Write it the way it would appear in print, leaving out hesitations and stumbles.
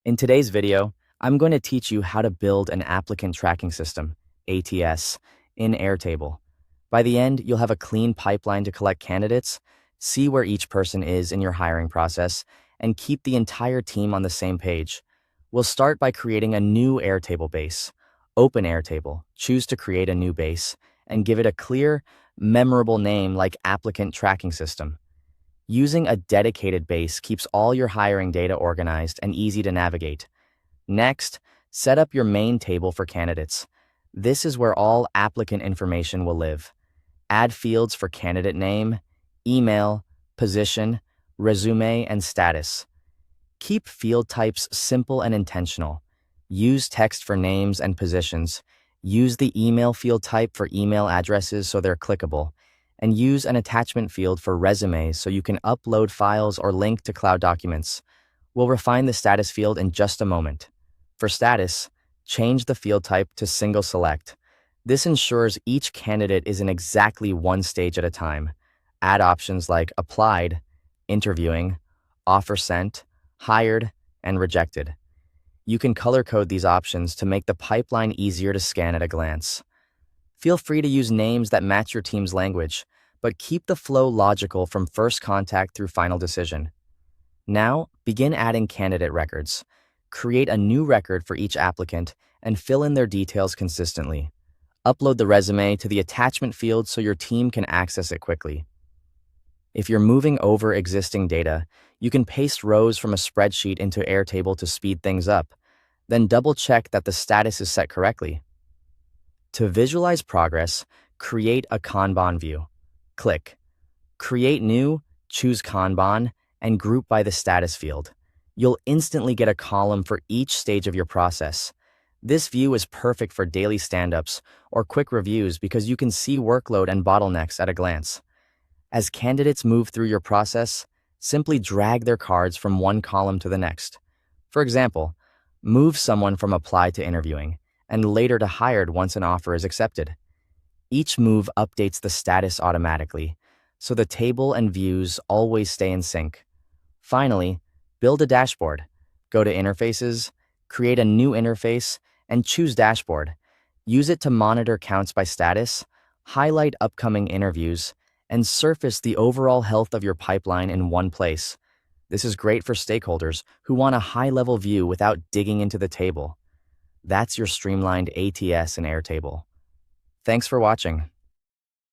In today's video, I'm going to teach you how to build an applicant tracking system, ATS, in Airtable. By the end, you'll have a clean pipeline to collect candidates, see where each person is in your hiring process, and keep the entire team on the same page. We'll start by creating a new Airtable base. Open Airtable, choose to create a new base, and give it a clear, memorable name like Applicant Tracking System. Using a dedicated base keeps all your hiring data organized and easy to navigate. Next, set up your main table for candidates. This is where all applicant information will live. Add fields for candidate name, email, position, resume, and status. Keep field types simple and intentional. Use text for names and positions. Use the email field type for email addresses so they're clickable. And use an attachment field for resumes so you can upload files or link to cloud documents. We'll refine the status field in just a moment. For status, change the field type to single select. This ensures each candidate is in exactly one stage at a time. Add options like applied, interviewing, offer sent, hired, and rejected. You can color code these options to make the pipeline easier to scan at a glance. Feel free to use names that match your team's language, but keep the flow logical from first contact through final decision. Now, begin adding candidate records. Create a new record for each applicant and fill in their details consistently. Upload the resume to the attachment field so your team can access it quickly. If you're moving over existing data, you can paste rows from a spreadsheet into Airtable to speed things up. Then double-check that the status is set correctly. To visualize progress, create a Kanban view. Click Create New, choose Kanban, and group by the status field. You'll instantly get a column for each stage of your process. This view is perfect for daily stand-ups or quick reviews because you can see workload and bottlenecks at a glance. As candidates move through your process, simply drag their cards from one column to the next. For example, move someone from apply to interviewing, and later to hired once an offer is accepted. Each move updates the status automatically, so the table and views always stay in sync. Finally, build a dashboard. Go to Interfaces, create a new interface, and choose Dashboard. Use it to monitor counts by status, highlight upcoming interviews, and surface the overall health of your pipeline in one place. This is great for stakeholders who want a high-level view without digging into the table. That's your streamlined ATS in Airtable. Thanks for watching.